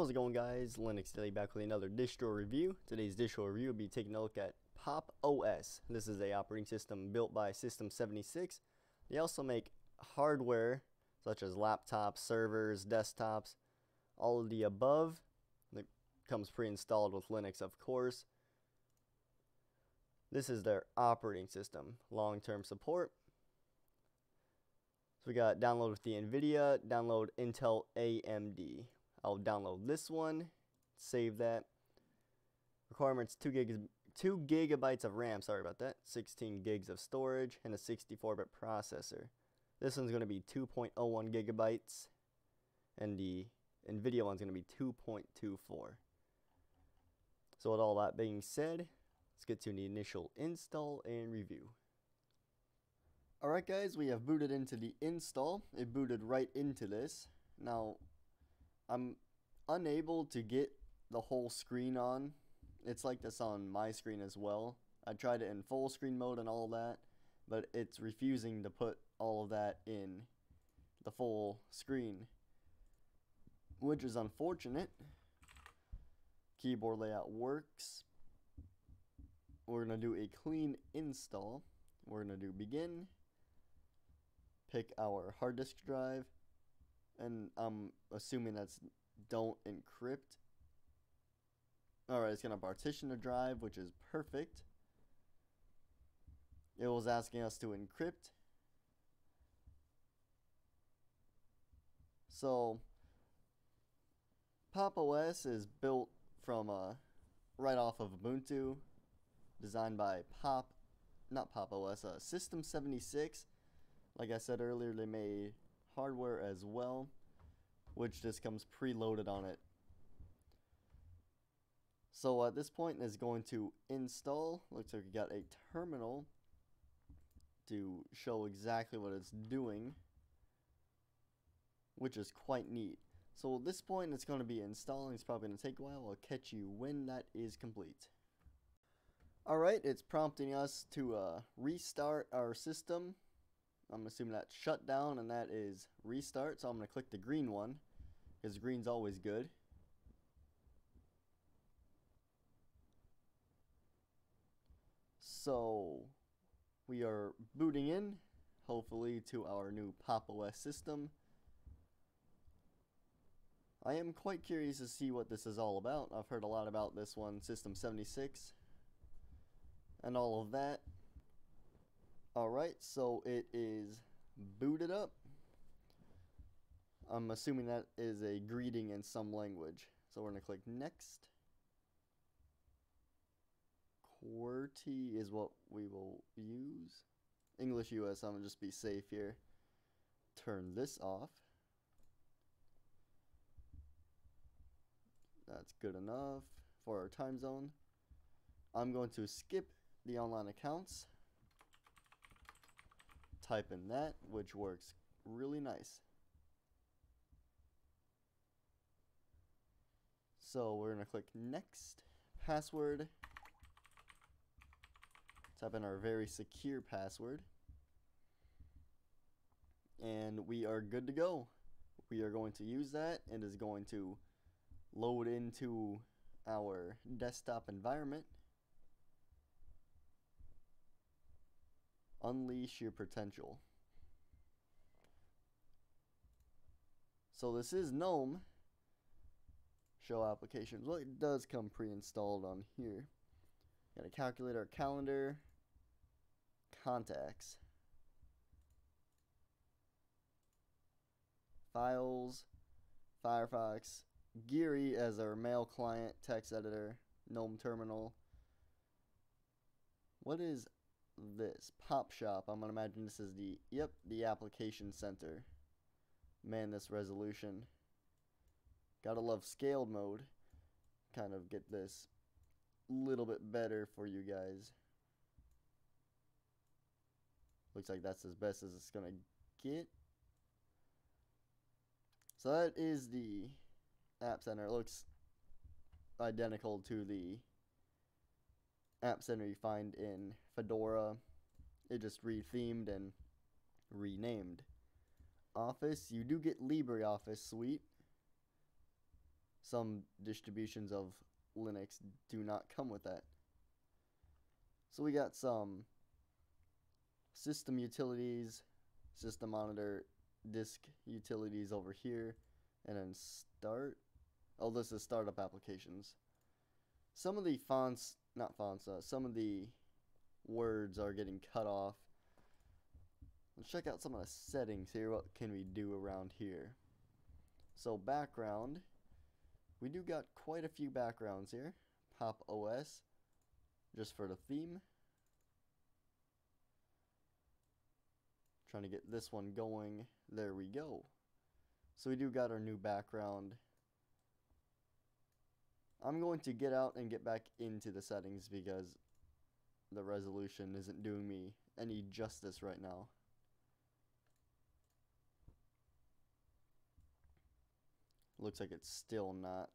How's it going, guys? LinuxDaily back with another distro review. Today's distro review will be taking a look at PopOS. This is a operating system built by System 76. They also make hardware such as laptops, servers, desktops, all of the above. It comes pre-installed with Linux, of course. This is their operating system, long-term support. So we got download with the NVIDIA, download Intel AMD. I'll download this one, save that. Requirements 2 gigabytes of RAM, sorry about that, 16 gigs of storage, and a 64-bit processor. This one's going to be 2.01 gigabytes, and the NVIDIA one's going to be 2.24. So with all that being said, let's get to the initial install and review. Alright guys, we have booted into the install. It booted right into this. Now, I'm unable to get the whole screen on. It's like this on my screen as well. I tried it in full screen mode and all that, but it's refusing to put all of that in the full screen, which is unfortunate. Keyboard layout works. We're going to do a clean install. We're going to do begin, pick our hard disk drive, and I'm assuming that's don't encrypt. Alright, it's going to partition the drive, which is perfect. It was asking us to encrypt. So, PopOS is built from right off of Ubuntu, designed by System 76. Like I said earlier, they made hardware as well, which just comes preloaded on it. So at this point, it's going to install. Looks like we got a terminal to show exactly what it's doing, which is quite neat. So at this point, it's going to be installing. It's probably going to take a while. I'll catch you when that is complete. Alright, it's prompting us to restart our system. I'm assuming that's shut down and that is restart. So I'm going to click the green one, because green's always good. So we are booting in, hopefully, to our new PopOS system. I am quite curious to see what this is all about. I've heard a lot about this one, System 76, and all of that. Alright, so it is booted up. I'm assuming that is a greeting in some language. So we're going to click next. QWERTY is what we will use. English US, I'm going to just be safe here. Turn this off. That's good enough for our time zone. I'm going to skip the online accounts. Type in that, which works really nice. So we're going to click next. Password. Type in our very secure password. And we are good to go. We are going to use that. It is going to load into our desktop environment. Unleash your potential. So this is GNOME. Show applications. Well, it does come pre-installed on here. Got a calculator, calendar, contacts, files, Firefox, Geary as our mail client, text editor, GNOME terminal. What is this? Pop Shop. I'm gonna imagine this is the application center. Man, this resolution. Gotta love scaled mode. Kind of get this a little bit better for you guys. Looks like that's as best as it's gonna get. So that is the App Center. It looks identical to the App Center you find in Fedora. It just rethemed and renamed. Office, you do get LibreOffice Suite. Some distributions of Linux do not come with that. So we got some system utilities, system monitor, disk utilities over here, and then start. Oh, this is startup applications. Some of the fonts, not fonts, some of the words are getting cut off. Let's check out some of the settings here. What can we do around here? So background, we do got quite a few backgrounds here. PopOS, just for the theme. Trying to get this one going. There we go. So we do got our new background. I'm going to get out and get back into the settings because the resolution isn't doing me any justice right now. Looks like it's still not.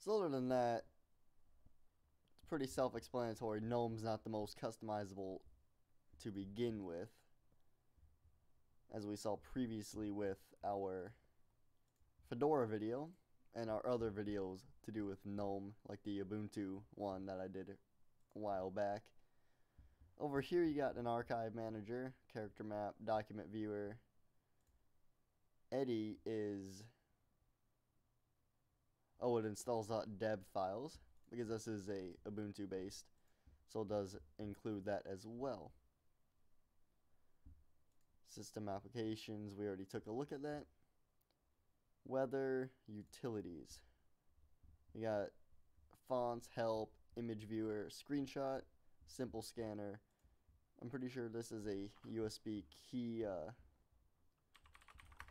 So other than that, it's pretty self-explanatory. GNOME's not the most customizable to begin with, as we saw previously with our Fedora video and our other videos to do with GNOME, like the Ubuntu one that I did a while back. Over here you got an archive manager, character map, document viewer. Eddy is, oh, it installs .deb files because this is a Ubuntu based, so it does include that as well. System applications, we already took a look at that. Weather, utilities. We got fonts, help, image viewer, screenshot, simple scanner. I'm pretty sure this is a USB key.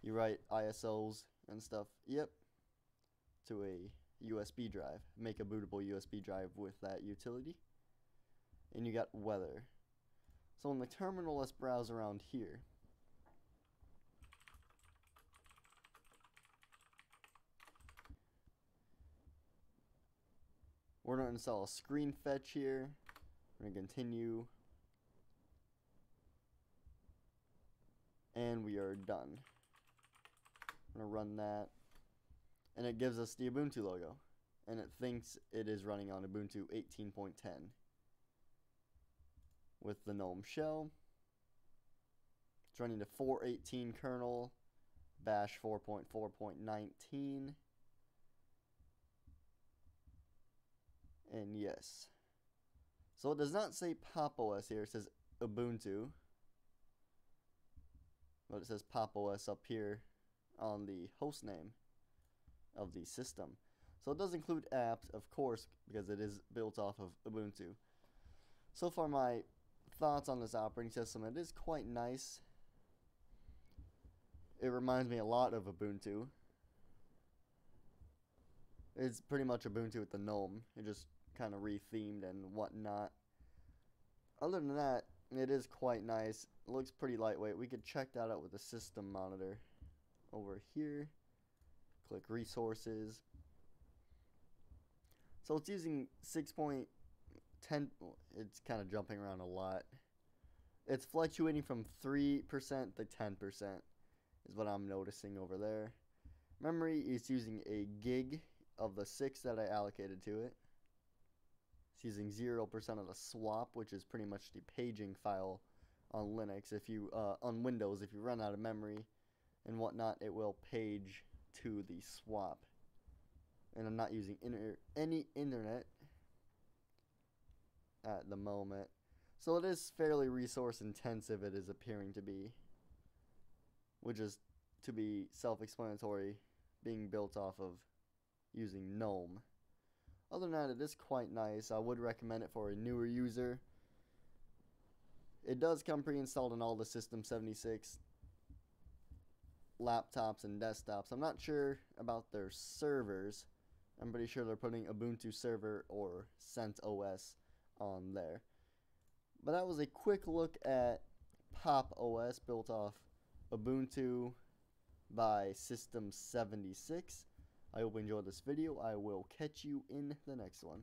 You write ISOs and stuff. Yep. To a USB drive. Make a bootable USB drive with that utility. And you got weather. So in the terminal, let's browse around here. We're going to install a screen fetch here. We're going to continue. And we are done. I'm going to run that. And it gives us the Ubuntu logo. And it thinks it is running on Ubuntu 18.10. With the GNOME shell. It's running the 4.18 kernel. Bash 4.4.19. And yes. So it does not say PopOS here. It says Ubuntu. But it says PopOS up here on the host name of the system. So it does include apps, of course, because it is built off of Ubuntu. So far, my thoughts on this operating system, it is quite nice. It reminds me a lot of Ubuntu. It's pretty much Ubuntu with the GNOME. It just kind of rethemed and whatnot. Other than that, it is quite nice. It looks pretty lightweight. We could check that out with the system monitor. Over here, click resources. So it's using 6.10. It's kind of jumping around a lot. It's fluctuating from 3% to 10% is what I'm noticing over there. Memory is using a gig of the 6 that I allocated to it. It's using 0% of the swap, which is pretty much the paging file on Linux. If you on Windows, if you run out of memory and whatnot, it will page to the swap. And I'm not using any internet at the moment, so it is fairly resource intensive. It is appearing to be, which is to be self-explanatory, being built off of using GNOME. Other than that, it is quite nice. I would recommend it for a newer user. It does come pre-installed on all the System 76 laptops and desktops. I'm not sure about their servers. I'm pretty sure they're putting Ubuntu server or CentOS on there. But that was a quick look at PopOS built off Ubuntu by System 76. I hope you enjoyed this video. I will catch you in the next one.